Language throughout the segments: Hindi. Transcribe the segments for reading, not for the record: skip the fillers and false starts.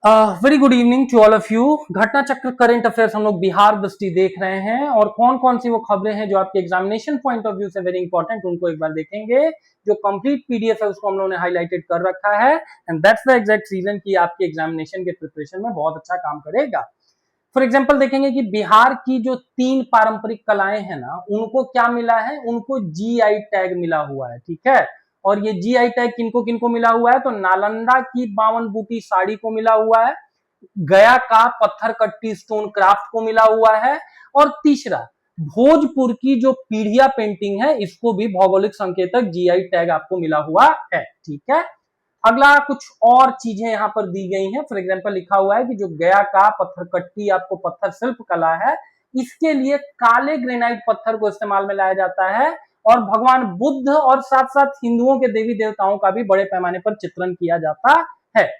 Very good evening to all of you. Ghatna Chakra current affairs हम लोग बिहार दृष्टि देख रहे हैं और कौन कौन सी वो खबरें हैं जो आपके एग्जामिनेशन पॉइंट ऑफ व्यू से वेरी इंपॉर्टेंट, उनको एक बार देखेंगे। जो कंप्लीट पीडीएफ है उसको हम लोगों ने हाईलाइटेड कर रखा है and that's the exact reason कि आपके एग्जामिनेशन के प्रिपरेशन में बहुत अच्छा काम करेगा। फॉर एग्जाम्पल देखेंगे कि बिहार की जो 3 पारंपरिक कलाएं हैं ना, उनको क्या मिला है, उनको जीआई टैग मिला हुआ है। ठीक है, और ये जीआई टैग किनको किनको मिला हुआ है, तो नालंदा की 52 बूटी साड़ी को मिला हुआ है, गया का पत्थर कट्टी स्टोन क्राफ्ट को मिला हुआ है, और तीसरा भोजपुर की जो पीढ़िया पेंटिंग है इसको भी भौगोलिक संकेतक जीआई टैग आपको मिला हुआ है। ठीक है, अगला कुछ और चीजें यहाँ पर दी गई हैं। फॉर एग्जाम्पल लिखा हुआ है कि जो गया का पत्थर कट्टी आपको पत्थर शिल्प कला है, इसके लिए काले ग्रेनाइट पत्थर को इस्तेमाल में लाया जाता है और भगवान बुद्ध और साथ साथ हिंदुओं के देवी देवताओं का भी बड़े पैमाने पर चित्रण किया जाता है।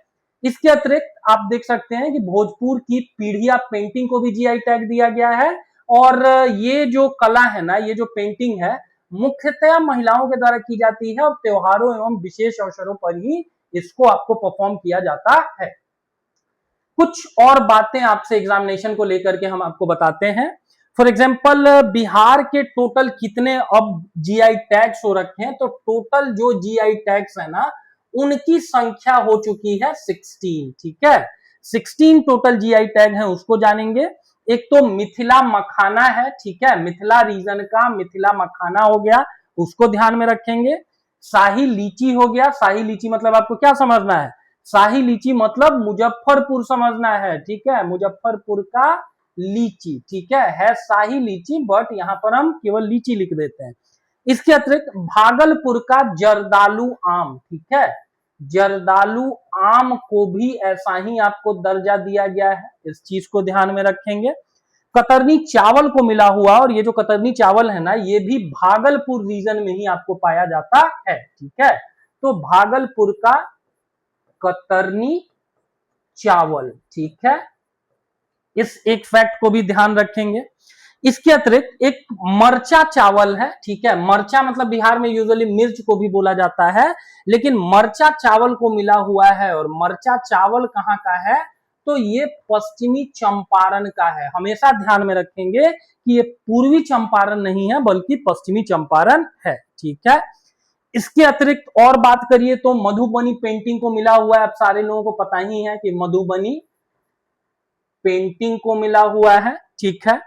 इसके अतिरिक्त आप देख सकते हैं कि भोजपुर की पीढ़िया पेंटिंग को भी जीआई टैग दिया गया है और ये जो कला है ना, ये जो पेंटिंग है मुख्यतः महिलाओं के द्वारा की जाती है और त्योहारों एवं विशेष अवसरों पर ही इसको आपको परफॉर्म किया जाता है। कुछ और बातें आपसे एग्जामिनेशन को लेकर के हम आपको बताते हैं। फॉर एग्जाम्पल बिहार के टोटल कितने अब जीआई टैग्स हो रखे हैं, तो टोटल जो जीआई टैग्स है ना उनकी संख्या हो चुकी है 16। ठीक है, 16 टोटल जीआई टैग है, उसको जानेंगे। एक तो मिथिला मखाना है, ठीक है, मिथिला रीजन का मिथिला मखाना हो गया, उसको ध्यान में रखेंगे। शाही लीची हो गया, शाही लीची मतलब आपको क्या समझना है, शाही लीची मतलब मुजफ्फरपुर समझना है। ठीक है, मुजफ्फरपुर का लीची, ठीक है शाही लीची, बट यहां पर हम केवल लीची लिख देते हैं। इसके अतिरिक्त भागलपुर का जर्दालू आम, ठीक है, जर्दालू आम को भी ऐसा ही आपको दर्जा दिया गया है, इस चीज को ध्यान में रखेंगे। कतरनी चावल को मिला हुआ, और ये जो कतरनी चावल है ना ये भी भागलपुर रीजन में ही आपको पाया जाता है। ठीक है, तो भागलपुर का कतरनी चावल, ठीक है, इस एक फैक्ट को भी ध्यान रखेंगे। इसके अतिरिक्त एक मरचा चावल है, ठीक है, मरचा मतलब बिहार में यूजुअली मिर्च को भी बोला जाता है, लेकिन मरचा चावल को मिला हुआ है, और मरचा चावल कहाँ का है, तो ये पश्चिमी चंपारण का है। हमेशा ध्यान में रखेंगे कि ये पूर्वी चंपारण नहीं है बल्कि पश्चिमी चंपारण है। ठीक है, इसके अतिरिक्त और बात करिए तो मधुबनी पेंटिंग को मिला हुआ है। आप सारे लोगों को पता ही है कि मधुबनी पेंटिंग को मिला हुआ है। ठीक है,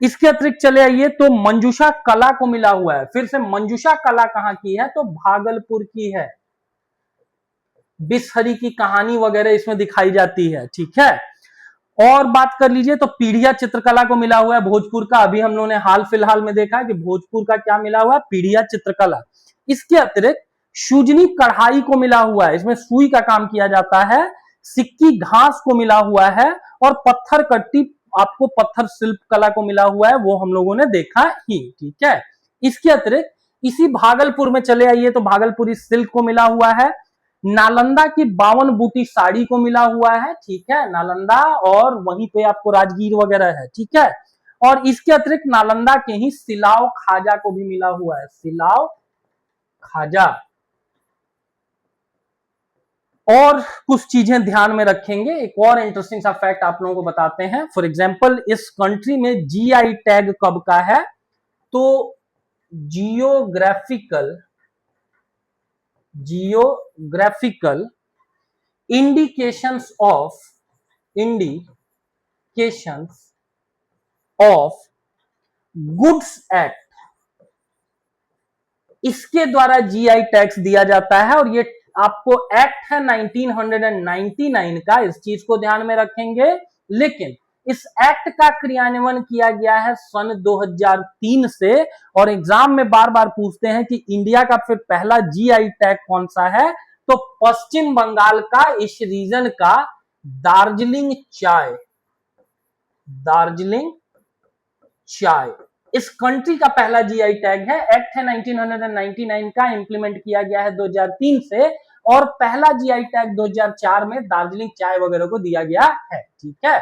इसके अतिरिक्त चले आइए तो मंजूषा कला को मिला हुआ है। फिर से मंजूषा कला कहाँ की है, तो भागलपुर की है, बिसहरी की कहानी वगैरह इसमें दिखाई जाती है। ठीक है, और बात कर लीजिए तो पीढ़िया चित्रकला को मिला हुआ है भोजपुर का। अभी हम लोगों ने हाल फिलहाल में देखा कि भोजपुर का क्या मिला हुआ है, पीढ़िया चित्रकला। इसके अतिरिक्त शुजनी कढ़ाई को मिला हुआ है, इसमें सुई का काम किया जाता है। सिक्की घास को मिला हुआ है, और पत्थर कट्टी आपको पत्थर शिल्प कला को मिला हुआ है, वो हम लोगों ने देखा ही। ठीक है, इसके अतिरिक्त इसी भागलपुर में चले आइए तो भागलपुरी सिल्क को मिला हुआ है। नालंदा की 52 बूटी साड़ी को मिला हुआ है। ठीक है, नालंदा, और वहीं पे आपको राजगीर वगैरह है। ठीक है, और इसके अतिरिक्त नालंदा के ही सिलाव खाजा को भी मिला हुआ है, सिलाव खाजा। और कुछ चीजें ध्यान में रखेंगे। एक और इंटरेस्टिंग सा फैक्ट आप लोगों को बताते हैं। फॉर एग्जांपल इस कंट्री में जीआई टैग कब का है, तो geographical indications of goods act, इसके द्वारा जीआई टैक्स दिया जाता है, और ये आपको एक्ट है 1999 का, इस चीज को ध्यान में रखेंगे। लेकिन इस एक्ट का क्रियान्वयन किया गया है सन 2003 से, और एग्जाम में बार बार पूछते हैं कि इंडिया का फिर पहला जीआई टैग कौन सा है, तो पश्चिम बंगाल का इस रीजन का दार्जिलिंग चाय इस कंट्री का पहला जीआई टैग है। एक्ट है 1999 का, इंप्लीमेंट किया गया है 2003 से, और पहला जीआई टैग 2004 में दार्जिलिंग चाय वगैरह को दिया गया है। ठीक है,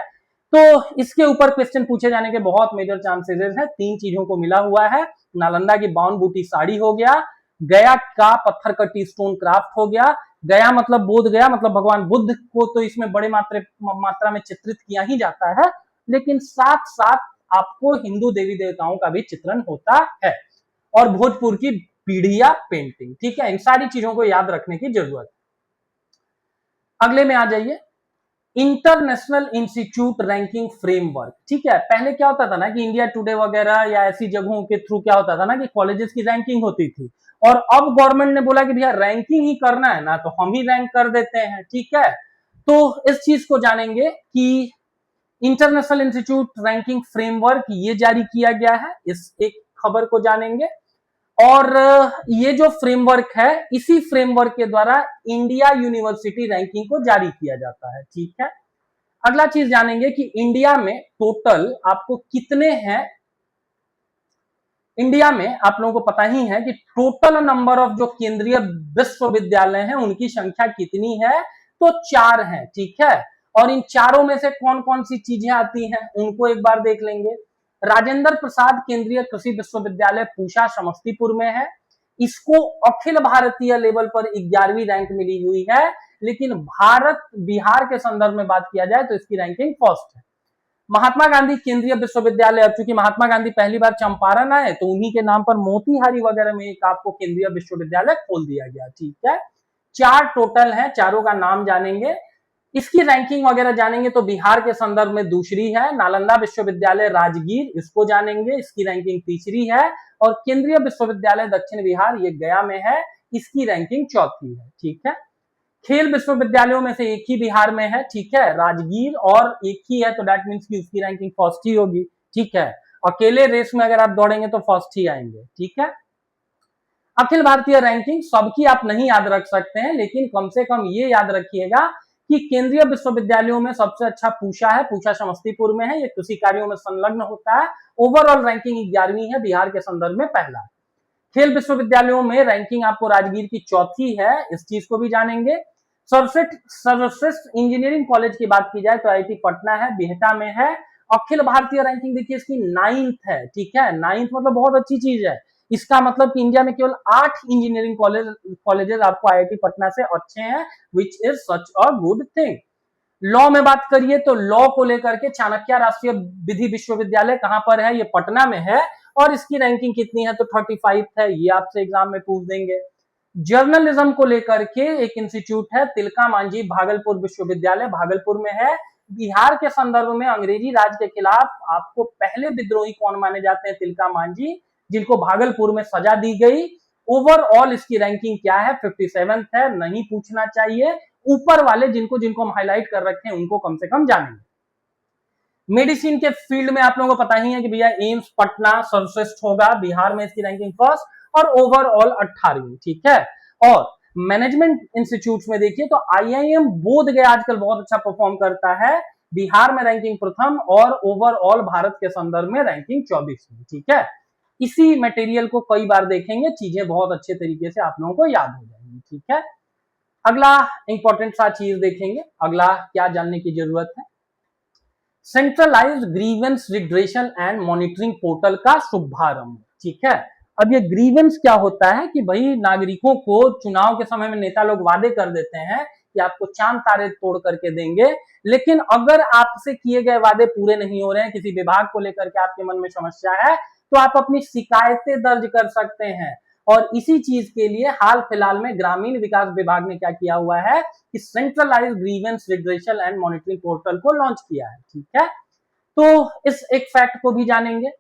तो इसके ऊपर क्वेश्चन पूछे जाने के बहुत मेजर चांसेस हैं। 3 चीजों को मिला हुआ है, नालंदा की 52 बूटी साड़ी हो गया, गया का पत्थर कट्टी स्टोन क्राफ्ट हो गया, गया मतलब बोध गया, मतलब भगवान बुद्ध को तो इसमें बड़े मात्रा में चित्रित किया ही जाता है, लेकिन साथ साथ आपको हिंदू देवी देवताओं का भी चित्रण होता है, और भोजपुर की पीढ़िया पेंटिंग। ठीक है, इन सारी चीजों को याद रखने की जरूरत है। अगले में आ जाइए, इंटरनेशनल इंस्टीट्यूट रैंकिंग फ्रेमवर्क। ठीक है, पहले क्या होता था ना कि इंडिया टुडे वगैरह या ऐसी जगहों के थ्रू क्या होता था ना कि कॉलेजेस की रैंकिंग होती थी, और अब गवर्नमेंट ने बोला कि भैया रैंकिंग ही करना है ना, तो हम ही रैंक कर देते हैं। ठीक है, तो इस चीज को जानेंगे कि इंटरनेशनल इंस्टीट्यूट रैंकिंग फ्रेमवर्क ये जारी किया गया है, इस एक खबर को जानेंगे। और ये जो फ्रेमवर्क है, इसी फ्रेमवर्क के द्वारा इंडिया यूनिवर्सिटी रैंकिंग को जारी किया जाता है। ठीक है, अगला चीज जानेंगे कि इंडिया में टोटल आपको कितने हैं। इंडिया में आप लोगों को पता ही है कि टोटल नंबर ऑफ जो केंद्रीय विश्वविद्यालय हैं उनकी संख्या कितनी है, तो 4 है। ठीक है, और इन चारों में से कौन कौन सी चीजें आती हैं उनको एक बार देख लेंगे। राजेंद्र प्रसाद केंद्रीय कृषि विश्वविद्यालय पूसा समस्तीपुर में है, इसको अखिल भारतीय लेवल पर 11वीं रैंक मिली हुई है, लेकिन भारत बिहार के संदर्भ में बात किया जाए तो इसकी रैंकिंग फर्स्ट है। महात्मा गांधी केंद्रीय विश्वविद्यालय, अब चूंकि महात्मा गांधी पहली बार चंपारण आए तो उन्हीं के नाम पर मोतीहारी वगैरह में एक आपको केंद्रीय विश्वविद्यालय खोल दिया गया। ठीक है, 4 टोटल है, चारों का नाम जानेंगे, इसकी रैंकिंग वगैरह जानेंगे। तो बिहार के संदर्भ में दूसरी है, नालंदा विश्वविद्यालय राजगीर, इसको जानेंगे, इसकी रैंकिंग तीसरी है, और केंद्रीय विश्वविद्यालय दक्षिण बिहार ये गया में है, इसकी रैंकिंग चौथी है। ठीक है, खेल विश्वविद्यालयों में से एक ही बिहार में है। ठीक है, राजगीर, और एक ही है, तो दैट मींस कि उसकी रैंकिंग फर्स्ट ही होगी। ठीक है, अकेले रेस में अगर आप दौड़ेंगे तो फर्स्ट ही आएंगे। ठीक है, अखिल भारतीय रैंकिंग सबकी आप नहीं याद रख सकते हैं, लेकिन कम से कम ये याद रखिएगा कि केंद्रीय विश्वविद्यालयों में सबसे अच्छा पूसा है, पूसा समस्तीपुर में है, ये कृषि कार्यों में संलग्न होता है। ओवरऑल रैंकिंग 11वीं है, बिहार के संदर्भ में पहला। खेल विश्वविद्यालयों में रैंकिंग आपको राजगीर की चौथी है, इस चीज को भी जानेंगे। सर्वश्रेष्ठ इंजीनियरिंग कॉलेज की बात की जाए तो आईआईटी पटना है, बिहटा में है। अखिल भारतीय रैंकिंग देखिए इसकी 9th है। ठीक है, 9th मतलब बहुत अच्छी चीज है, इसका मतलब कि इंडिया में केवल 8 इंजीनियरिंग कॉलेजेस आपको आईआईटी पटना से अच्छे हैं, which is such a good thing. Law में बात करिए तो लॉ को लेकर के चाणक्य राष्ट्रीय विधि विश्वविद्यालय कहां पर है, ये पटना में है, और इसकी रैंकिंग कितनी है, तो 35 है, ये आपसे एग्जाम में पूछ देंगे। जर्नलिज्म को लेकर के एक इंस्टीट्यूट है, तिलका मांझी भागलपुर विश्वविद्यालय, भागलपुर में है। बिहार के संदर्भ में अंग्रेजी राज के खिलाफ आपको पहले विद्रोही कौन माने जाते हैं, तिलका मांझी, जिनको भागलपुर में सजा दी गई। ओवरऑल इसकी रैंकिंग क्या है, 57 है, नहीं पूछना चाहिए। ऊपर वाले जिनको जिनको हम हाईलाइट कर रखे हैं उनको कम से कम जानेंगे। मेडिसिन के फील्ड में आप लोगों को पता ही है कि भैया एम्स पटना सर्वश्रेष्ठ होगा, बिहार में इसकी रैंकिंग फर्स्ट, और ओवरऑल 18वीं। ठीक है, और मैनेजमेंट इंस्टीट्यूट में देखिए तो आईआईएम बोध गया आजकल बहुत अच्छा परफॉर्म करता है, बिहार में रैंकिंग प्रथम, और ओवरऑल भारत के संदर्भ में रैंकिंग 24वीं। ठीक है, इसी मटेरियल को कई बार देखेंगे, चीजें बहुत अच्छे तरीके से आप लोगों को याद हो जाएंगी। ठीक है, अगला इंपॉर्टेंट सा चीज देखेंगे, अगला क्या जानने की जरूरत है, centralised grievance redressal and monitoring portal का शुभारंभ। ठीक है, अब ये ग्रीवेंस क्या होता है कि भाई नागरिकों को चुनाव के समय में नेता लोग वादे कर देते हैं कि आपको चांद तारे तोड़ करके देंगे, लेकिन अगर आपसे किए गए वादे पूरे नहीं हो रहे हैं, किसी विभाग को लेकर के आपके मन में समस्या है, तो आप अपनी शिकायतें दर्ज कर सकते हैं। और इसी चीज के लिए हाल फिलहाल में ग्रामीण विकास विभाग ने क्या किया हुआ है कि centralised grievance redressal and monitoring portal को लॉन्च किया है। ठीक है, तो इस एक फैक्ट को भी जानेंगे।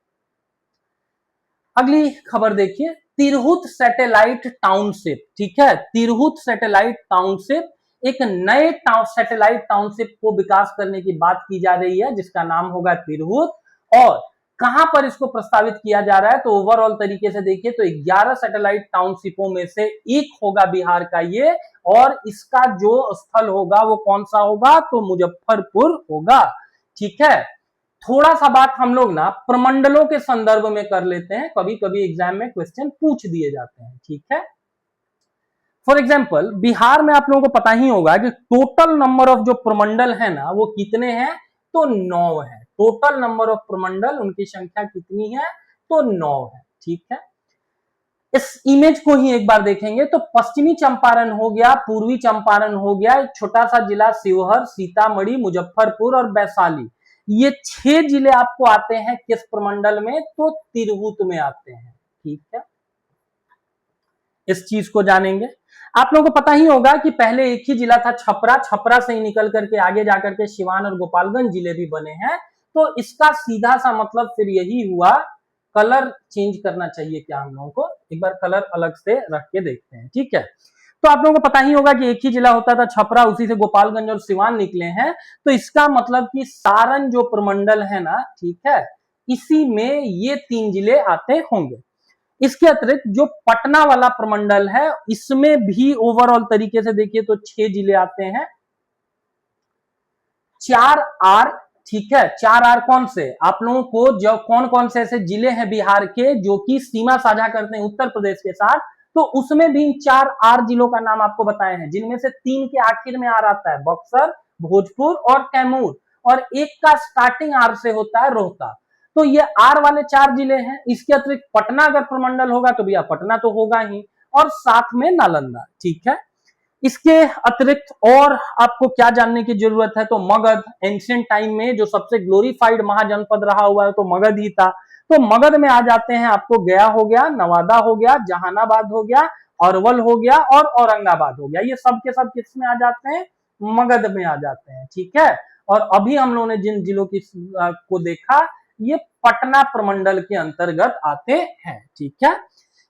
अगली खबर देखिए, तिरहुत सैटेलाइट टाउनशिप। ठीक है, तिरहुत सैटेलाइट टाउनशिप, एक नए सैटेलाइट टाउनशिप को विकास करने की बात की जा रही है, जिसका नाम होगा तिरहुत। और कहां पर इसको प्रस्तावित किया जा रहा है, तो ओवरऑल तरीके से देखिए तो 11 सैटेलाइट टाउनशिपों में से एक होगा बिहार का ये, और इसका जो स्थल होगा वो कौन सा होगा, तो मुजफ्फरपुर होगा। ठीक है, थोड़ा सा बात हम लोग ना प्रमंडलों के संदर्भ में कर लेते हैं, कभी कभी एग्जाम में क्वेश्चन पूछ दिए जाते हैं। ठीक है, फॉर एग्जाम्पल बिहार में आप लोगों को पता ही होगा कि टोटल नंबर ऑफ जो प्रमंडल है ना वो कितने हैं, तो 9 है। टोटल नंबर ऑफ प्रमंडल, उनकी संख्या कितनी है, तो 9 है। ठीक है, इस इमेज को ही एक बार देखेंगे तो पश्चिमी चंपारण हो गया, पूर्वी चंपारण हो गया, एक छोटा सा जिला शिवहर, सीतामढ़ी, मुजफ्फरपुर और वैशाली, ये 6 जिले आपको आते हैं किस प्रमंडल में, तो तिरहुत में आते हैं। ठीक है, इस चीज को जानेंगे। आप लोगों को पता ही होगा कि पहले एक ही जिला था छपरा, छपरा से ही निकल करके आगे जाकर के सिवान और गोपालगंज जिले भी बने हैं। तो इसका सीधा सा मतलब फिर यही हुआ, कलर चेंज करना चाहिए क्या हम लोगों को, एक बार कलर अलग से रख के देखते हैं। ठीक है, तो आप लोगों को पता ही होगा कि एक ही जिला होता था छपरा, उसी से गोपालगंज और सिवान निकले हैं। तो इसका मतलब कि सारण जो प्रमंडल है ना, ठीक है, इसी में ये 3 जिले आते होंगे। इसके अतिरिक्त जो पटना वाला प्रमंडल है, इसमें भी ओवरऑल तरीके से देखिए तो 6 जिले आते हैं, 4 आर। ठीक है, 4 आर कौन से, आप लोगों को जो कौन कौन से ऐसे जिले हैं बिहार के जो कि सीमा साझा करते हैं उत्तर प्रदेश के साथ, तो उसमें भी 4 आर जिलों का नाम आपको बताए हैं, जिनमें से 3 के आखिर में आर आता है, बक्सर, भोजपुर और कैमूर, और एक का स्टार्टिंग आर से होता है, रोहता। तो ये आर वाले 4 जिले हैं। इसके अतिरिक्त पटना अगर प्रमंडल होगा तो भैया पटना तो होगा ही, और साथ में नालंदा। ठीक है, इसके अतिरिक्त और आपको क्या जानने की जरूरत है, तो मगध, एंशिएंट टाइम में जो सबसे ग्लोरीफाइड महाजनपद रहा हुआ है तो मगध ही था। तो मगध में आ जाते हैं आपको गया हो गया, नवादा हो गया, जहानाबाद हो गया, अरवल हो गया और औरंगाबाद हो गया। ये सब के सब किस में आ जाते हैं, मगध में आ जाते हैं। ठीक है, और अभी हम लोगों ने जिन जिलों की को देखा, ये पटना प्रमंडल के अंतर्गत आते हैं। ठीक है,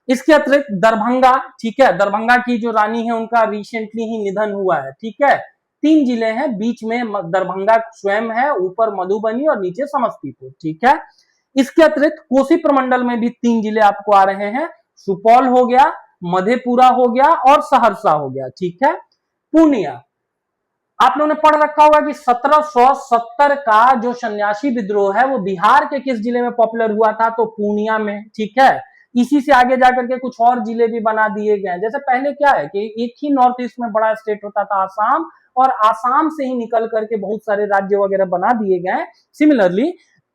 इसके अतिरिक्त दरभंगा, ठीक है, दरभंगा की जो रानी है उनका रिसेंटली ही निधन हुआ है। ठीक है, 3 जिले हैं, बीच में दरभंगा स्वयं है, ऊपर मधुबनी और नीचे समस्तीपुर। ठीक है, इसके अतिरिक्त कोसी प्रमंडल में भी 3 जिले आपको आ रहे हैं, सुपौल हो गया, मधेपुरा हो गया और सहरसा हो गया। ठीक है, पूर्णिया, आप लोगों ने पढ़ रखा होगा कि 1770 का जो सन्यासी विद्रोह है वो बिहार के किस जिले में पॉपुलर हुआ था, तो पूर्णिया में। ठीक है, इसी से आगे जाकर के कुछ और जिले भी बना दिए गए। जैसे पहले क्या है कि एक ही नॉर्थ ईस्ट में बड़ा स्टेट होता था आसाम, और आसाम से ही निकल करके बहुत सारे राज्य वगैरह बना दिए गए। सिमिलरली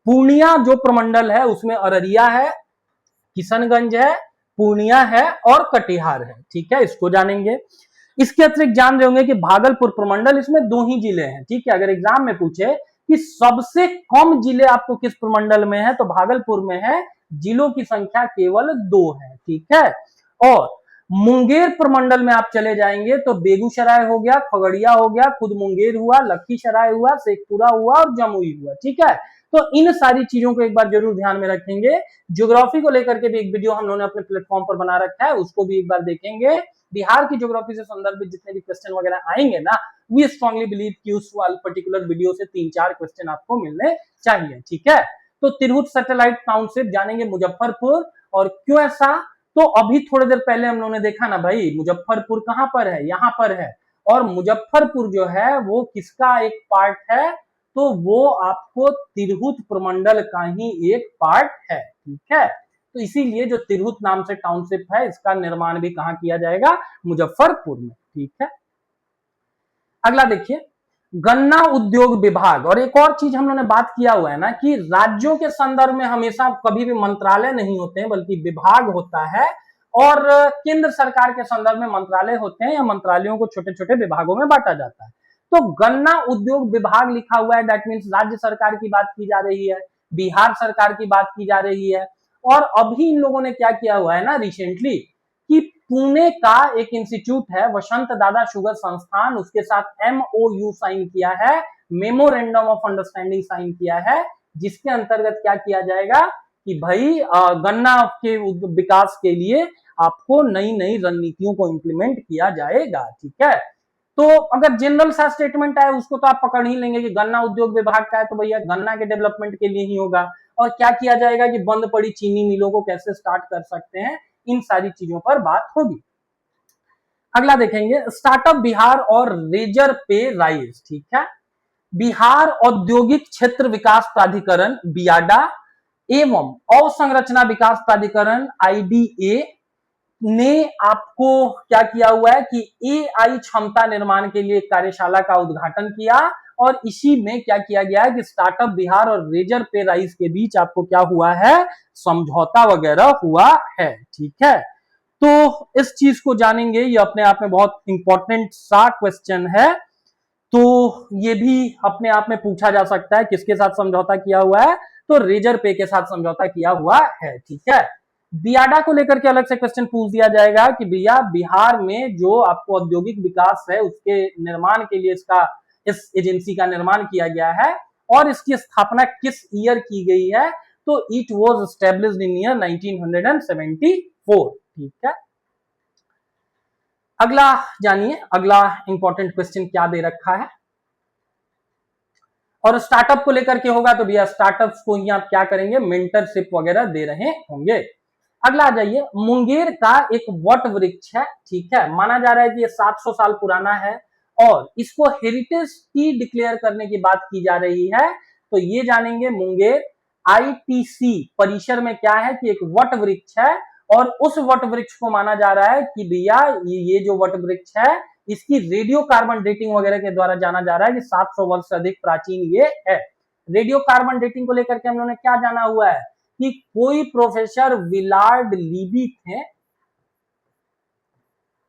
पूर्णिया जो प्रमंडल है उसमें अररिया है, किशनगंज है, पूर्णिया है और कटिहार है। ठीक है, इसको जानेंगे। इसके अतिरिक्त जान रहे होंगे कि भागलपुर प्रमंडल, इसमें 2 ही जिले हैं। ठीक है, अगर एग्जाम में पूछे कि सबसे कम जिले आपको किस प्रमंडल में है, तो भागलपुर में है, जिलों की संख्या केवल 2 है। ठीक है, और मुंगेर प्रमंडल में आप चले जाएंगे तो बेगूसराय हो गया, खगड़िया हो गया, खुद मुंगेर हुआ, लखीसराय हुआ, शेखपुरा हुआ और जमुई हुआ। ठीक है, तो इन सारी चीजों को एक बार जरूर ध्यान में रखेंगे। ज्योग्राफी को लेकर के भी एक वीडियो हम लोगों ने अपने प्लेटफॉर्म पर बना रखा है, उसको भी एक बार देखेंगे। बिहार की ज्योग्राफी से संदर्भित जितने भी क्वेश्चन वगैरह आएंगे ना, वी स्ट्रांगली बिलीव कि उस वाले पर्टिकुलर वीडियो से 3-4 क्वेश्चन आपको मिलने चाहिए। ठीक है, तो तिरहुत सैटेलाइट टाउनशिप जानेंगे, मुजफ्फरपुर, और क्यों ऐसा, तो अभी थोड़ी देर पहले हम लोगों ने देखा ना भाई, मुजफ्फरपुर कहां पर है, यहां पर है, और मुजफ्फरपुर जो है वो किसका एक पार्ट है, तो वो आपको तिरहुत प्रमंडल का ही एक पार्ट है। ठीक है, तो इसीलिए जो तिरहुत नाम से टाउनशिप है, इसका निर्माण भी कहां किया जाएगा, मुजफ्फरपुर में। ठीक है, अगला देखिए, गन्ना उद्योग विभाग। और एक और चीज हम लोगों ने बात किया हुआ है ना कि राज्यों के संदर्भ में हमेशा कभी भी मंत्रालय नहीं होते हैं, बल्कि विभाग होता है, और केंद्र सरकार के संदर्भ में मंत्रालय होते हैं, या मंत्रालयों को छोटे छोटे विभागों में बांटा जाता है। तो गन्ना उद्योग विभाग लिखा हुआ है, दैट मीन्स राज्य सरकार की बात की जा रही है, बिहार सरकार की बात की जा रही है। और अभी इन लोगों ने क्या किया हुआ है ना रिसेंटली, कि पुणे का एक इंस्टीट्यूट है, वसंत दादा शुगर संस्थान, उसके साथ MOU साइन किया है, मेमोरेंडम ऑफ अंडरस्टैंडिंग साइन किया है, जिसके अंतर्गत क्या किया जाएगा कि भाई गन्ना के विकास के लिए आपको नई नई रणनीतियों को इंप्लीमेंट किया जाएगा। ठीक है, तो अगर जनरल सा स्टेटमेंट है उसको तो आप पकड़ ही लेंगे कि गन्ना उद्योग विभाग का है, तो भैया गन्ना के डेवलपमेंट के लिए ही होगा। और क्या किया जाएगा कि बंद पड़ी चीनी मिलों को कैसे स्टार्ट कर सकते हैं, इन सारी चीजों पर बात होगी। अगला देखेंगे, स्टार्टअप बिहार और रेजर पे राइज। ठीक है, बिहार औद्योगिक क्षेत्र विकास प्राधिकरण बियाडा एवं अवसंरचना विकास प्राधिकरण IDA ने आपको क्या किया हुआ है कि AI क्षमता निर्माण के लिए कार्यशाला का उद्घाटन किया, और इसी में क्या किया गया है कि स्टार्टअप बिहार और रेजर पे राइज के बीच आपको क्या हुआ है, समझौता वगैरह हुआ है। ठीक है, तो इस चीज को जानेंगे, ये अपने आप में बहुत इंपॉर्टेंट सा क्वेश्चन है। तो ये भी अपने आप में पूछा जा सकता है, किसके साथ समझौता किया हुआ है, तो रेजर पे के साथ समझौता किया हुआ है, ठीक है। बियाडा को लेकर के अलग से क्वेश्चन पूछ दिया जाएगा कि भैया बिहार में जो आपको औद्योगिक विकास है उसके निर्माण के लिए इस एजेंसी का निर्माण किया गया है और इसकी स्थापना किस ईयर की गई है, तो it was established in year 1974, ठीक है। अगला जानिए, अगला इंपॉर्टेंट क्वेश्चन क्या दे रखा है, और स्टार्टअप को लेकर के होगा तो भैया स्टार्टअप्स को ही आप क्या करेंगे, मेंटरशिप वगैरह दे रहे होंगे। अगला आ जाइए, मुंगेर का एक वट वृक्ष है, ठीक है, माना जा रहा है कि ये 700 साल पुराना है और इसको हेरिटेज टी डिक्लेयर करने की बात की जा रही है। तो ये जानेंगे मुंगेर आईटीसी परिसर में क्या है कि एक वट वृक्ष है और उस वट वृक्ष को माना जा रहा है कि भैया ये जो वट वृक्ष है इसकी रेडियो कार्बन डेटिंग वगैरह के द्वारा जाना जा रहा है कि 700 वर्ष से अधिक प्राचीन ये है। रेडियो कार्बन डेटिंग को लेकर के हम लोगों ने क्या जाना हुआ है कि कोई प्रोफेसर विलार्ड लीबी थे,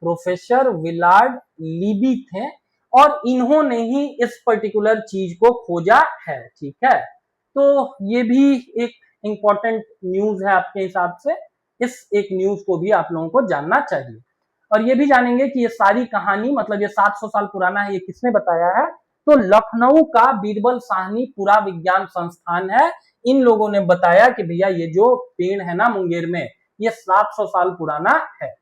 प्रोफेसर विलार्ड लीबी थे और इन्होंने ही इस पर्टिकुलर चीज को खोजा है, ठीक है। तो ये भी एक इंपॉर्टेंट न्यूज है आपके हिसाब से, इस एक न्यूज को भी आप लोगों को जानना चाहिए। और ये भी जानेंगे कि ये सारी कहानी मतलब ये 700 साल पुराना है, ये किसने बताया है, तो लखनऊ का बीरबल साहनी पुरा विज्ञान संस्थान है। इन लोगों ने बताया कि भैया ये जो पेड़ है ना मुंगेर में ये 700 साल पुराना है।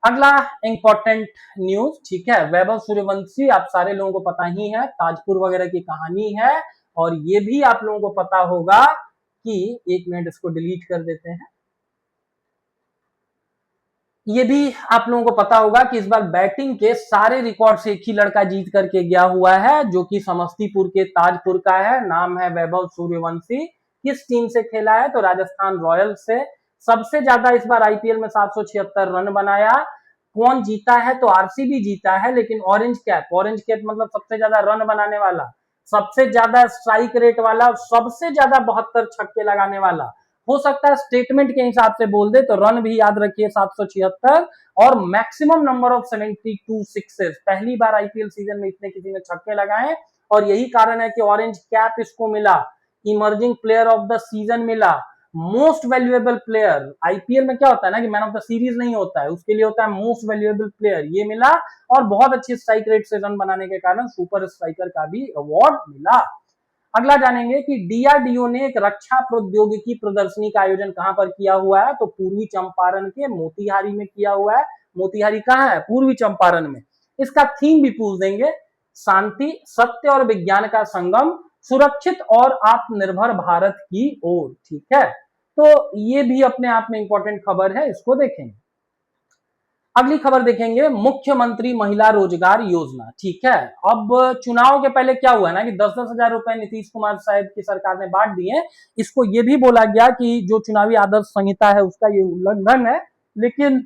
अगला इंपॉर्टेंट न्यूज, ठीक है, वैभव सूर्यवंशी आप सारे लोगों को पता ही है, ताजपुर वगैरह की कहानी है। और ये भी आप लोगों को पता होगा कि, एक मिनट इसको डिलीट कर देते हैं, ये भी आप लोगों को पता होगा कि इस बार बैटिंग के सारे रिकॉर्ड्स एक ही लड़का जीत करके गया हुआ है जो कि समस्तीपुर के ताजपुर का है, नाम है वैभव सूर्यवंशी। किस टीम से खेला है, तो राजस्थान रॉयल्स से। सबसे ज्यादा इस बार आईपीएल में 776 रन बनाया। कौन जीता है, तो आरसीबी जीता है, लेकिन ऑरेंज कैप मतलब सबसे ज्यादा रन बनाने वाला, सबसे ज्यादा स्ट्राइक रेट वाला, सबसे ज्यादा 72 छक्के लगाने वाला, हो सकता है स्टेटमेंट के हिसाब से बोल दे तो रन भी याद रखिए 776 और मैक्सिमम नंबर ऑफ 72 सिक्सेस। पहली बार आईपीएल सीजन में इतने किसी ने छक्के लगाए और यही कारण है कि ऑरेंज कैप इसको मिला, emerging player of the season मिला, मोस्ट वैल्यूएबल प्लेयर। आईपीएल में क्या होता है ना कि मैन ऑफ द सीरीज नहीं होता है, उसके लिए होता है मोस्ट वैल्यूएबल प्लेयर, ये मिला। और बहुत अच्छी स्ट्राइक रेट से रन बनाने के कारण सुपर स्ट्राइकर का भी अवार्ड मिला। अगला जानेंगे कि डीआरडीओ ने एक रक्षा प्रौद्योगिकी प्रदर्शनी का आयोजन कहां पर किया हुआ है, तो पूर्वी चंपारण के मोतिहारी में किया हुआ है। मोतिहारी कहां है, पूर्वी चंपारण में। इसका थीम भी पूछ देंगे, शांति, सत्य और विज्ञान का संगम, सुरक्षित और आत्मनिर्भर भारत की ओर, ठीक है। तो ये भी अपने आप में इंपॉर्टेंट खबर है, इसको देखेंगे। अगली खबर देखेंगे, मुख्यमंत्री महिला रोजगार योजना, ठीक है। अब चुनाव के पहले क्या हुआ ना कि 10-10 हजार रुपए नीतीश कुमार साहब की सरकार ने बांट दिए। इसको ये भी बोला गया कि जो चुनावी आदर्श संहिता है उसका ये उल्लंघन है, लेकिन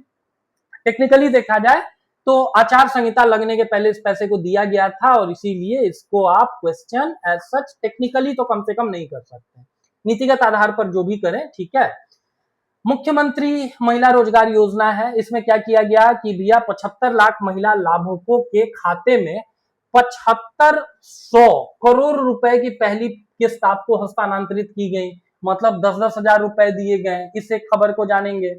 टेक्निकली देखा जाए तो आचार संहिता लगने के पहले इस पैसे को दिया गया था और इसीलिए इसको आप क्वेश्चन एज सच टेक्निकली तो कम से कम नहीं कर सकते, नीतिगत आधार पर जो भी करें, ठीक है। मुख्यमंत्री महिला रोजगार योजना है, इसमें क्या किया गया कि भैया 75 लाख महिला लाभुकों के खाते में 7500 करोड़ रुपए की पहली किस्त आपको हस्तांतरित की गई, मतलब 10-10 हजार रुपए दिए गए। इस एक खबर को जानेंगे।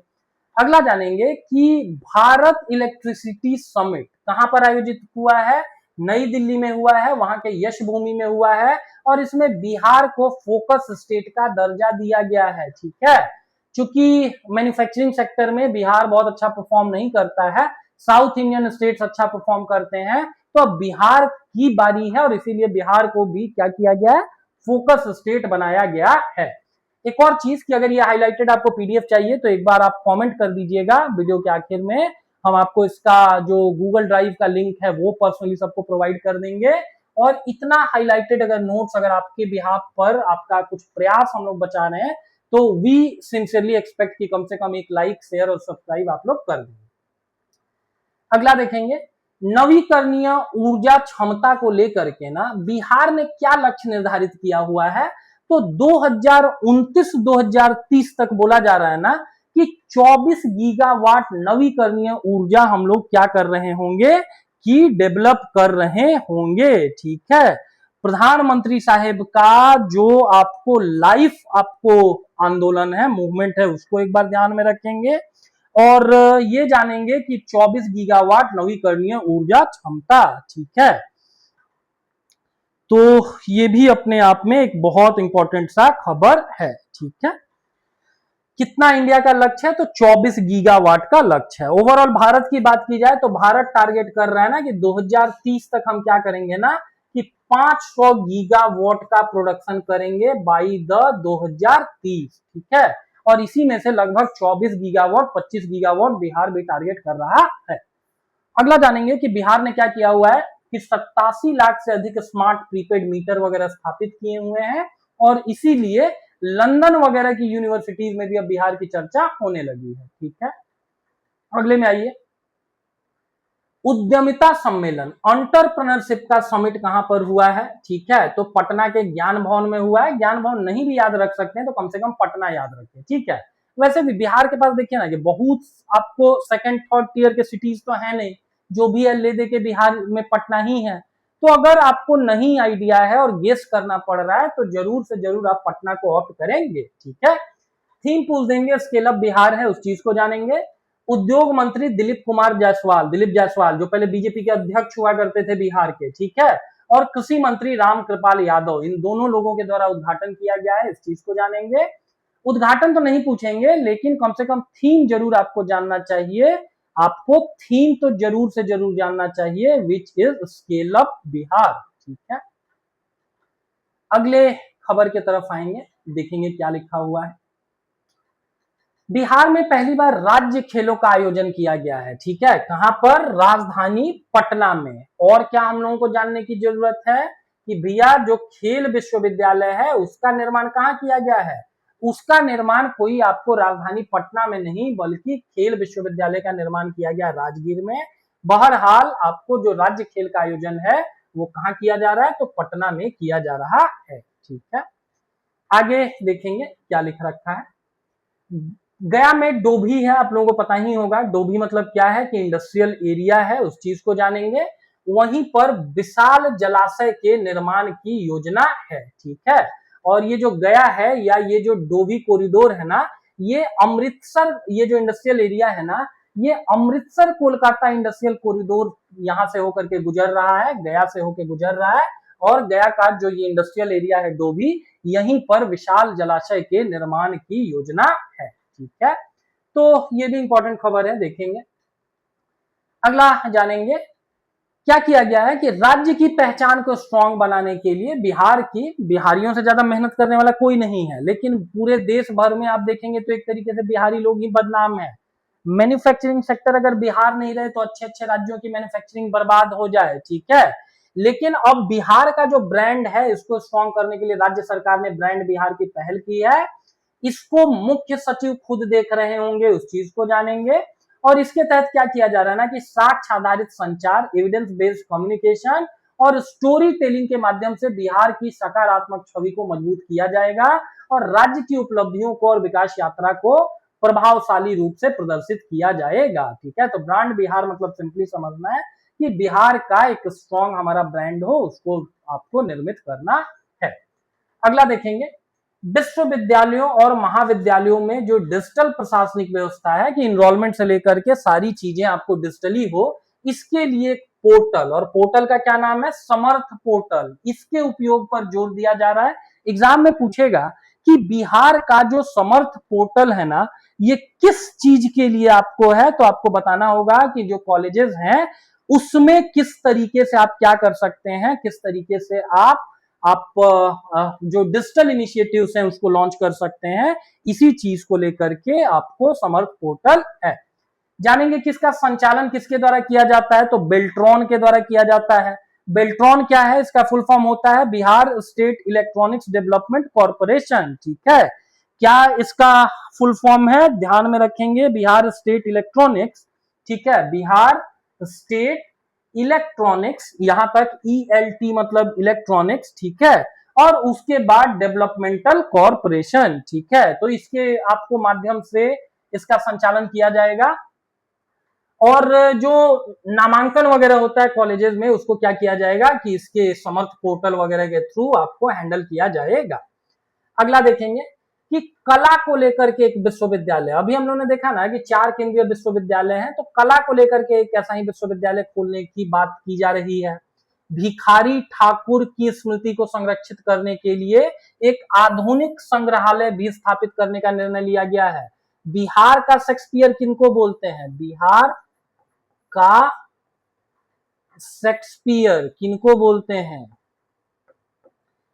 अगला जानेंगे कि भारत इलेक्ट्रिसिटी समिट कहां पर आयोजित हुआ है, नई दिल्ली में हुआ है, वहां के यश भूमि में हुआ है और इसमें बिहार को फोकस स्टेट का दर्जा दिया गया है, ठीक है। चूंकि मैन्युफैक्चरिंग सेक्टर में बिहार बहुत अच्छा परफॉर्म नहीं करता है, साउथ इंडियन स्टेट्स अच्छा परफॉर्म करते हैं, तो अब बिहार की बारी है और इसीलिए बिहार को भी क्या किया गया है, फोकस स्टेट बनाया गया है। एक और चीज कि अगर ये हाईलाइटेड आपको पीडीएफ चाहिए तो एक बार आप कमेंट कर दीजिएगा वीडियो के आखिर में, हम आपको इसका जो गूगल ड्राइव का लिंक है वो पर्सनली सबको प्रोवाइड कर देंगे। और इतना हाईलाइटेड अगर नोट्स अगर आपके बिहाफ पर आपका कुछ प्रयास हम लोग बचा रहे हैं तो वी सिंसियरली एक्सपेक्ट कि कम से कम एक लाइक, शेयर और सब्सक्राइब आप लोग कर देंगे। अगला देखेंगे, नवीकरणीय ऊर्जा क्षमता को लेकर के ना बिहार ने क्या लक्ष्य निर्धारित किया हुआ है, तो 2029-2030 तक बोला जा रहा है ना कि 24 गीगावाट नवीकरणीय ऊर्जा हम लोग क्या कर रहे होंगे कि डेवलप कर रहे होंगे। ठीक है, प्रधानमंत्री साहेब का जो आपको लाइफ आपको आंदोलन है, मूवमेंट है, उसको एक बार ध्यान में रखेंगे और ये जानेंगे कि 24 गीगावाट नवीकरणीय ऊर्जा क्षमता। ठीक है, तो ये भी अपने आप में एक बहुत इंपॉर्टेंट सा खबर है। ठीक है, कितना इंडिया का लक्ष्य है तो 24 गीगावाट का लक्ष्य है। ओवरऑल भारत की बात की जाए तो भारत टारगेट कर रहा है ना कि 2030 तक हम क्या करेंगे ना कि 500 गीगावाट का प्रोडक्शन करेंगे बाई द 2030। ठीक है, और इसी में से लगभग 24 गीगावाट 25 गीगावाट बिहार भी टारगेट कर रहा है। अगला जानेंगे कि बिहार ने क्या किया हुआ है कि 87 लाख से अधिक स्मार्ट प्रीपेड मीटर वगैरह स्थापित किए हुए हैं और इसीलिए लंदन वगैरह की यूनिवर्सिटीज में भी अब बिहार की चर्चा होने लगी है। ठीक है, अगले में आइए, उद्यमिता सम्मेलन एंटरप्रेन्योरशिप का समिट कहां पर हुआ है। ठीक है, तो पटना के ज्ञान भवन में हुआ है। ज्ञान भवन नहीं भी याद रख सकते हैं तो कम से कम पटना याद रखें। ठीक है, वैसे भी बिहार के पास देखिए ना कि बहुत आपको सेकंड थर्ड टियर के सिटीज तो है नहीं, जो भी है ले दे के बिहार में पटना ही है। तो अगर आपको नहीं आइडिया है और गेस करना पड़ रहा है तो जरूर से जरूर आप पटना को ऑप्ट करेंगे। ठीक है, थीम पूछ देंगे, स्केल अप बिहार है, उस चीज को जानेंगे। उद्योग मंत्री दिलीप कुमार जायसवाल, दिलीप जायसवाल जो पहले बीजेपी के अध्यक्ष हुआ करते थे बिहार के। ठीक है, और कृषि मंत्री रामकृपाल यादव, इन दोनों लोगों के द्वारा उद्घाटन किया गया है, इस चीज को जानेंगे। उद्घाटन तो नहीं पूछेंगे लेकिन कम से कम थीम जरूर आपको जानना चाहिए, आपको थीम तो जरूर से जरूर जानना चाहिए, which is scale up Bihar. ठीक है, अगले खबर की तरफ आएंगे, देखेंगे क्या लिखा हुआ है। बिहार में पहली बार राज्य खेलों का आयोजन किया गया है। ठीक है, कहां पर, राजधानी पटना में। और क्या हम लोगों को जानने की जरूरत है कि भैया जो खेल विश्वविद्यालय है उसका निर्माण कहां किया गया है। उसका निर्माण कोई आपको राजधानी पटना में नहीं बल्कि खेल विश्वविद्यालय का निर्माण किया गया राजगीर में। बहरहाल आपको जो राज्य खेल का आयोजन है वो कहां किया जा रहा है तो पटना में किया जा रहा है। ठीक है, आगे देखेंगे क्या लिख रखा है। गया में डोभी है, आप लोगों को पता ही होगा डोभी मतलब क्या है कि इंडस्ट्रियल एरिया है, उस चीज को जानेंगे। वहीं पर विशाल जलाशय के निर्माण की योजना है। ठीक है, और ये जो गया है या ये जो डोभी कॉरिडोर है ना, ये अमृतसर, ये जो इंडस्ट्रियल एरिया है ना, ये अमृतसर कोलकाता इंडस्ट्रियल कॉरिडोर यहां से होकर के गुजर रहा है, गया से होकर गुजर रहा है। और गया का जो ये इंडस्ट्रियल एरिया है डोभी, यहीं पर विशाल जलाशय के निर्माण की योजना है। ठीक है, तो ये भी इंपॉर्टेंट खबर है, देखेंगे। अगला जानेंगे क्या किया गया है कि राज्य की पहचान को स्ट्रांग बनाने के लिए बिहारियों से ज्यादा मेहनत करने वाला कोई नहीं है, लेकिन पूरे देश भर में आप देखेंगे तो एक तरीके से बिहारी लोग ही बदनाम है। मैन्युफैक्चरिंग सेक्टर अगर बिहार नहीं रहे तो अच्छे अच्छे राज्यों की मैन्युफैक्चरिंग बर्बाद हो जाए। ठीक है, लेकिन अब बिहार का जो ब्रांड है इसको स्ट्रांग करने के लिए राज्य सरकार ने ब्रांड बिहार की पहल की है। इसको मुख्य सचिव खुद देख रहे होंगे, उस चीज को जानेंगे। और इसके तहत क्या किया जा रहा है ना कि साक्ष्य आधारित संचार, एविडेंस बेस्ड कम्युनिकेशन और स्टोरी टेलिंग के माध्यम से बिहार की सकारात्मक छवि को मजबूत किया जाएगा और राज्य की उपलब्धियों को और विकास यात्रा को प्रभावशाली रूप से प्रदर्शित किया जाएगा। ठीक है, तो ब्रांड बिहार मतलब सिंपली समझना है कि बिहार का एक स्ट्रॉन्ग हमारा ब्रांड हो, उसको आपको निर्मित करना है। अगला देखेंगे, विश्वविद्यालयों और महाविद्यालयों में जो डिजिटल प्रशासनिक व्यवस्था है कि इनरोलमेंट से लेकर के सारी चीजें आपको डिजिटली हो, इसके लिए पोर्टल, और पोर्टल का क्या नाम है, समर्थ पोर्टल, इसके उपयोग पर जोर दिया जा रहा है। एग्जाम में पूछेगा कि बिहार का जो समर्थ पोर्टल है ना, ये किस चीज के लिए आपको है, तो आपको बताना होगा कि जो कॉलेजेस हैं उसमें किस तरीके से आप क्या कर सकते हैं, किस तरीके से आप जो डिजिटल इनिशिएटिव्स हैं उसको लॉन्च कर सकते हैं। इसी चीज को लेकर के आपको समर्थ पोर्टल है। जानेंगे किसका संचालन किसके द्वारा किया जाता है, तो बेल्ट्रॉन के द्वारा किया जाता है। बेल्ट्रॉन क्या है, इसका फुल फॉर्म होता है Bihar state electronics development corporation. ठीक है, क्या इसका फुल फॉर्म है, ध्यान में रखेंगे, बिहार स्टेट इलेक्ट्रॉनिक्स। ठीक है, बिहार स्टेट इलेक्ट्रॉनिक्स, यहां तक ELT मतलब इलेक्ट्रॉनिक्स। ठीक है, और उसके बाद डेवलपमेंटल कॉर्पोरेशन। ठीक है, तो इसके आपको माध्यम से इसका संचालन किया जाएगा। और जो नामांकन वगैरह होता है कॉलेजेस में, उसको क्या किया जाएगा कि इसके समर्थ पोर्टल वगैरह के थ्रू आपको हैंडल किया जाएगा। अगला देखेंगे कि कला को लेकर के एक विश्वविद्यालय, अभी हम लोगों ने देखा ना कि 4 केंद्रीय विश्वविद्यालय हैं, तो कला को लेकर के एक ऐसा ही विश्वविद्यालय खोलने की बात की जा रही है। भिखारी ठाकुर की स्मृति को संरक्षित करने के लिए एक आधुनिक संग्रहालय भी स्थापित करने का निर्णय लिया गया है। बिहार का शेक्सपियर किनको बोलते हैं? बिहार का शेक्सपियर किनको बोलते हैं?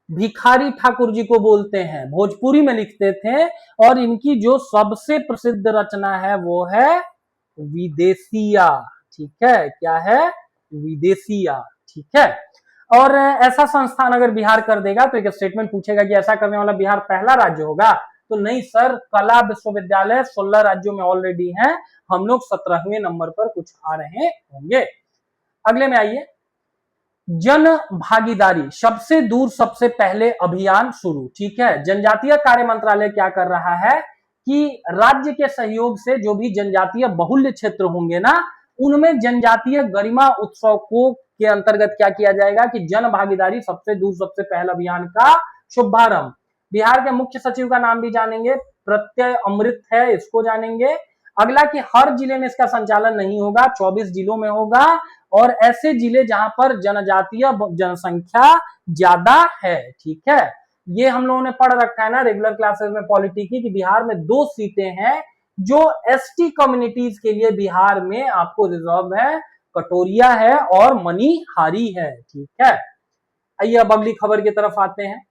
भिखारी ठाकुर जी को बोलते हैं। भोजपुरी में लिखते थे और इनकी जो सबसे प्रसिद्ध रचना है वो है विदेशिया। ठीक है, क्या है? विदेशिया। ठीक है। और ऐसा संस्थान अगर बिहार कर देगा तो एक स्टेटमेंट पूछेगा कि ऐसा करने वाला बिहार पहला राज्य होगा, तो नहीं सर, कला विश्वविद्यालय 16 राज्यों में ऑलरेडी हैं, हम लोग 17वें नंबर पर कुछ आ रहे होंगे। अगले में आइए, जन भागीदारी सबसे दूर सबसे पहले अभियान शुरू। ठीक है, जनजातीय कार्य मंत्रालय क्या कर रहा है कि राज्य के सहयोग से जो भी जनजातीय बहुल्य क्षेत्र होंगे ना, उनमें जनजातीय गरिमा उत्सव को के अंतर्गत क्या किया जाएगा कि जन भागीदारी सबसे दूर सबसे पहले अभियान का शुभारंभ। बिहार के मुख्य सचिव का नाम भी जानेंगे, प्रत्यय अमृत है, इसको जानेंगे। अगला कि हर जिले में इसका संचालन नहीं होगा, 24 जिलों में होगा, और ऐसे जिले जहां पर जनजातीय जनसंख्या ज्यादा है। ठीक है, ये हम लोगों ने पढ़ रखा है ना रेगुलर क्लासेस में पॉलिटी की, कि बिहार में 2 सीटें हैं जो एसटी कम्युनिटीज के लिए बिहार में आपको रिजर्व है, कटोरिया है और मनीहारी है। ठीक है, आइए अब अगली खबर की तरफ आते हैं।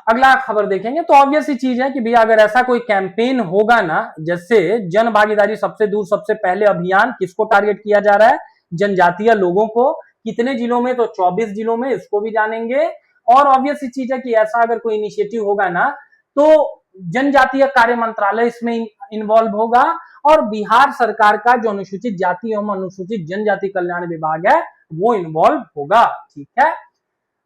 अगला खबर देखेंगे तो ऑब्वियस ही चीज है कि भैया अगर ऐसा कोई कैंपेन होगा ना, जैसे जन भागीदारी सबसे दूर सबसे पहले अभियान, किसको टारगेट किया जा रहा है? जनजातीय लोगों को। कितने जिलों में? तो 24 जिलों में, इसको भी जानेंगे। और ऑब्वियस ही चीज है कि ऐसा अगर कोई इनिशिएटिव होगा ना, तो जनजातीय कार्य मंत्रालय इसमें इन्वॉल्व होगा और बिहार सरकार का जो अनुसूचित जाति एवं अनुसूचित जनजाति कल्याण विभाग है वो इन्वॉल्व होगा। ठीक है,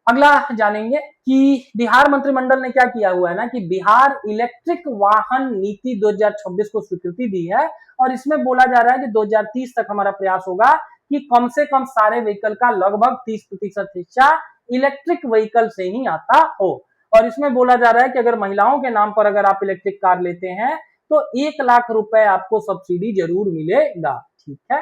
अगला जानेंगे कि बिहार मंत्रिमंडल ने क्या किया हुआ है ना कि बिहार इलेक्ट्रिक वाहन नीति 2026 को स्वीकृति दी है, और इसमें बोला जा रहा है कि 2030 तक हमारा प्रयास होगा कि कम से कम सारे व्हीकल का लगभग 30% हिस्सा इलेक्ट्रिक व्हीकल से ही आता हो। और इसमें बोला जा रहा है कि अगर महिलाओं के नाम पर अगर आप इलेक्ट्रिक कार लेते हैं तो 1 लाख रुपए आपको सब्सिडी जरूर मिलेगा। ठीक है,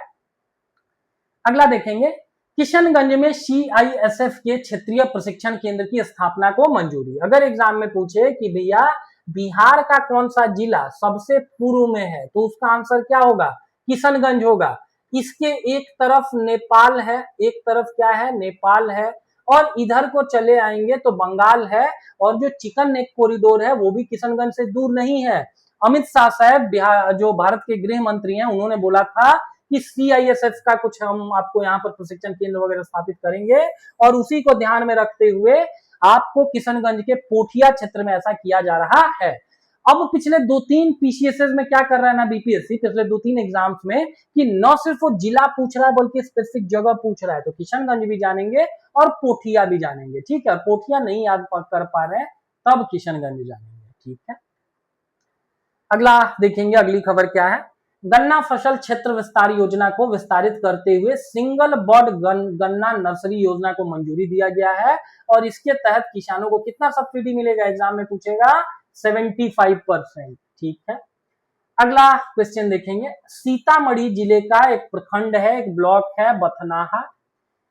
अगला देखेंगे, किशनगंज में सीआईएसएफ के क्षेत्रीय प्रशिक्षण केंद्र की स्थापना को मंजूरी। अगर एग्जाम में पूछे कि भैया बिहार का कौन सा जिला सबसे पूर्व में है, तो उसका आंसर क्या होगा? किशनगंज होगा। इसके एक तरफ नेपाल है, एक तरफ क्या है? नेपाल है, और इधर को चले आएंगे तो बंगाल है, और जो चिकन नेक कॉरिडोर है वो भी किशनगंज से दूर नहीं है। अमित शाह साहब जो भारत के गृह मंत्री हैं, उन्होंने बोला था कि सीआईएसएफ का कुछ हम आपको यहाँ पर प्रशिक्षण केंद्र वगैरह स्थापित करेंगे, और उसी को ध्यान में रखते हुए आपको किशनगंज के पोठिया क्षेत्र में ऐसा किया जा रहा है। अब पिछले 2-3 पीसीएसएस में क्या कर रहा है ना बीपीएससी, पिछले 2-3 एग्जाम्स में, कि न सिर्फ वो जिला पूछ रहा है बल्कि स्पेसिफिक जगह पूछ रहा है। तो किशनगंज भी जानेंगे और पोठिया भी जानेंगे। ठीक है, पोठिया नहीं याद कर पा रहे हैं तब किशनगंज जानेंगे। ठीक है, अगला देखेंगे, अगली खबर क्या है, गन्ना फसल क्षेत्र विस्तार योजना को विस्तारित करते हुए सिंगल बर्ड गन्ना नर्सरी योजना को मंजूरी दिया गया है, और इसके तहत किसानों को कितना सब्सिडी मिलेगा? एग्जाम में पूछेगा 75%। ठीक है, अगला क्वेश्चन देखेंगे, सीतामढ़ी जिले का एक प्रखंड है, एक ब्लॉक है बथनाहा,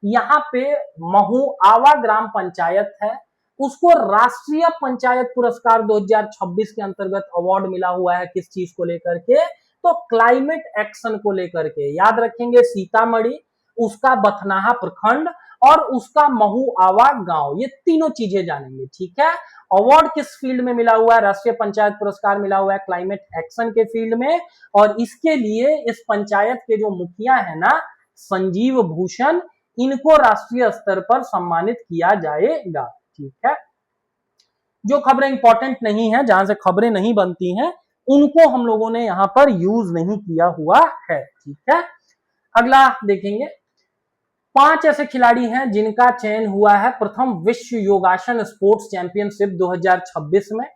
यहाँ पे महुआवा ग्राम पंचायत है, उसको राष्ट्रीय पंचायत पुरस्कार 2026 के अंतर्गत अवार्ड मिला हुआ है। किस चीज को लेकर के? तो क्लाइमेट एक्शन को लेकर के। याद रखेंगे, सीतामढ़ी, उसका बथनाहा प्रखंड और उसका महुआवा गांव, ये तीनों चीजें जानेंगे। ठीक है, अवार्ड किस फील्ड में मिला हुआ है? राष्ट्रीय पंचायत पुरस्कार मिला हुआ है क्लाइमेट एक्शन के फील्ड में, और इसके लिए इस पंचायत के जो मुखिया है ना, संजीव भूषण, इनको राष्ट्रीय स्तर पर सम्मानित किया जाएगा। ठीक है, जो खबरें इंपॉर्टेंट नहीं है, जहां से खबरें नहीं बनती हैं, उनको हम लोगों ने यहां पर यूज नहीं किया हुआ है। ठीक है, अगला देखेंगे, 5 ऐसे खिलाड़ी हैं जिनका चयन हुआ है प्रथम विश्व योगासन स्पोर्ट्स चैंपियनशिप 2026 में।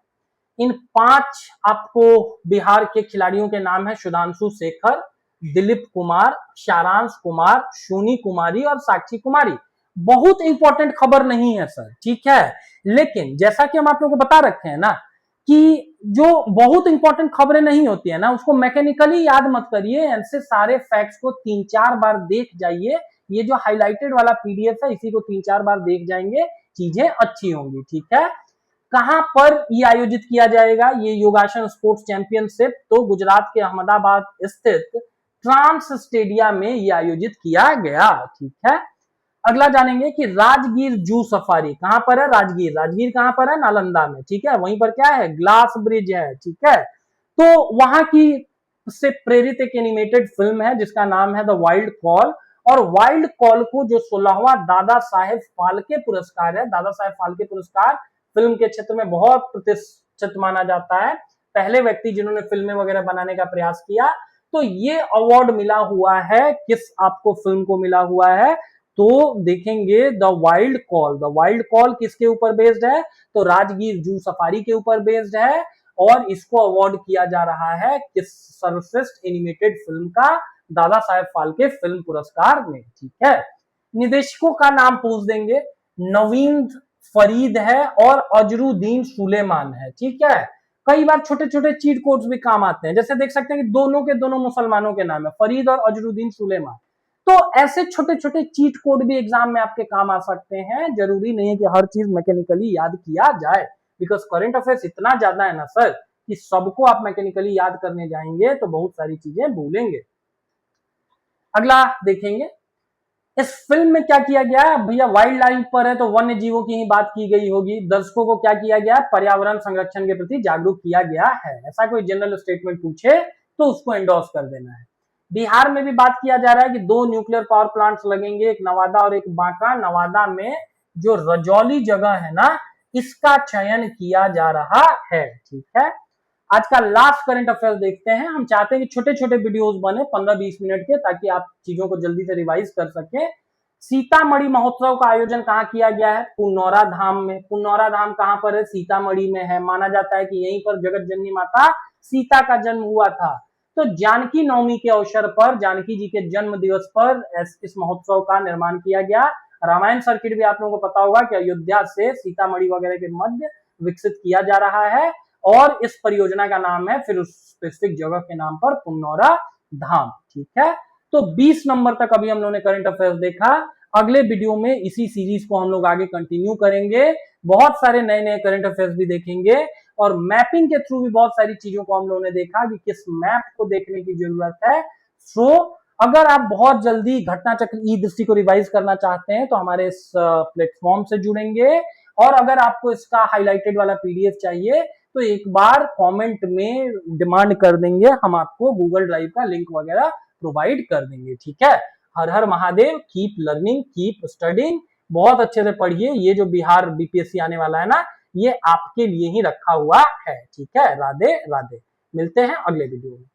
इन 5 आपको बिहार के खिलाड़ियों के नाम है: सुधांशु शेखर, दिलीप कुमार, सारांश कुमार, सोनी कुमारी और साक्षी कुमारी। बहुत इंपॉर्टेंट खबर नहीं है सर, ठीक है, लेकिन जैसा कि हम आप लोगों को बता रखे हैं ना कि जो बहुत इंपॉर्टेंट खबरें नहीं होती है ना, उसको मैकेनिकली याद मत करिए, ऐसे सारे फैक्ट्स को 3-4 बार देख जाइए। ये जो हाईलाइटेड वाला पीडीएफ है, इसी को 3-4 बार देख जाएंगे, चीजें अच्छी होंगी, ठीक है। कहां पर ये आयोजित किया जाएगा? ये योगासन स्पोर्ट्स चैंपियनशिप तो गुजरात के अहमदाबाद स्थित ट्रांस स्टेडियम में ये आयोजित किया गया, ठीक है। अगला जानेंगे कि राजगीर जू सफारी कहां पर है? राजगीर, राजगीर कहां पर है? नालंदा में, ठीक है। वहीं पर क्या है? ग्लास ब्रिज है, ठीक है। तो वहां की से प्रेरित एक एनिमेटेड फिल्म है जिसका नाम है द वाइल्ड कॉल, और वाइल्ड कॉल को जो 16वां दादा साहेब फाल्के पुरस्कार है, दादा साहेब फाल्के पुरस्कार फिल्म के क्षेत्र में बहुत प्रतिष्ठित माना जाता है, पहले व्यक्ति जिन्होंने फिल्में वगैरह बनाने का प्रयास किया, तो ये अवार्ड मिला हुआ है किस आपको फिल्म को मिला हुआ है? तो देखेंगे the wild call. The wild call किसके ऊपर बेस्ड है? तो राजगीर जू सफारी के ऊपर बेस्ड है, और इसको अवार्ड किया जा रहा है किस सर्वश्रेष्ठ एनिमेटेड फिल्म का? दादा साहेब फाल्के फिल्म पुरस्कार में, ठीक है। निदेशकों का नाम पूछ देंगे, नवीन फरीद है और अजरुद्दीन सुलेमान है, ठीक है। कई बार छोटे छोटे चीट कोड्स भी काम आते हैं, जैसे देख सकते हैं कि दोनों के दोनों मुसलमानों के नाम है, फरीद और अजरुद्दीन सुलेमान। तो ऐसे छोटे छोटे चीट कोड भी एग्जाम में आपके काम आ सकते हैं, जरूरी नहीं है कि हर चीज मैकेनिकली याद किया जाए, बिकॉज करंट अफेयर्स इतना ज्यादा है ना सर कि सबको आप मैकेनिकली याद करने जाएंगे तो बहुत सारी चीजें भूलेंगे। अगला देखेंगे, इस फिल्म में क्या किया गया है? भैया वाइल्ड लाइफ पर है तो वन्य जीवों की ही बात की गई होगी। दर्शकों को क्या किया गया? पर्यावरण संरक्षण के प्रति जागरूक किया गया है। ऐसा कोई जनरल स्टेटमेंट पूछे तो उसको एंडोर्स कर देना है। बिहार में भी बात किया जा रहा है कि 2 न्यूक्लियर पावर प्लांट्स लगेंगे, एक नवादा और एक बांका। नवादा में जो रजौली जगह है ना, इसका चयन किया जा रहा है, ठीक है। आज का लास्ट करंट अफेयर देखते हैं। हम चाहते हैं कि छोटे छोटे वीडियोस बने 15-20 मिनट के, ताकि आप चीजों को जल्दी से रिवाइज कर सके। सीतामढ़ी महोत्सव का आयोजन कहाँ किया गया है? पुनौरा धाम में। पुनौरा धाम कहाँ पर है? सीतामढ़ी में है। माना जाता है कि यहीं पर जगत जननी माता सीता का जन्म हुआ था। तो जानकी नवमी के अवसर पर, जानकी जी के जन्म दिवस पर इस महोत्सव का निर्माण किया गया। रामायण सर्किट भी आप लोगों को पता होगा कि अयोध्या से सीतामढ़ी वगैरह के मध्य विकसित किया जा रहा है, और इस परियोजना का नाम है फिर उस स्पेसिफिक जगह के नाम पर पुनौरा धाम, ठीक है। तो 20 नंबर तक अभी हम लोगों ने करंट अफेयर्स देखा। अगले वीडियो में इसी सीरीज को हम लोग आगे कंटिन्यू करेंगे, बहुत सारे नए नए करंट अफेयर्स भी देखेंगे, और मैपिंग के थ्रू भी बहुत सारी चीजों को हम लोगों ने देखा कि किस मैप को देखने की जरूरत है। सो अगर आप बहुत जल्दी घटना चक्र ई दृष्टि को रिवाइज करना चाहते हैं तो हमारे इस प्लेटफॉर्म से जुड़ेंगे, और अगर आपको इसका हाईलाइटेड वाला पीडीएफ चाहिए तो एक बार कमेंट में डिमांड कर देंगे, हम आपको गूगल ड्राइव का लिंक वगैरह प्रोवाइड कर देंगे, ठीक है। हर हर Mahadev, keep learning, keep studying, बहुत अच्छे से पढ़िए। ये जो बिहार बीपीएससी आने वाला है ना, ये आपके लिए ही रखा हुआ है, ठीक है। राधे राधे, मिलते हैं अगले वीडियो में।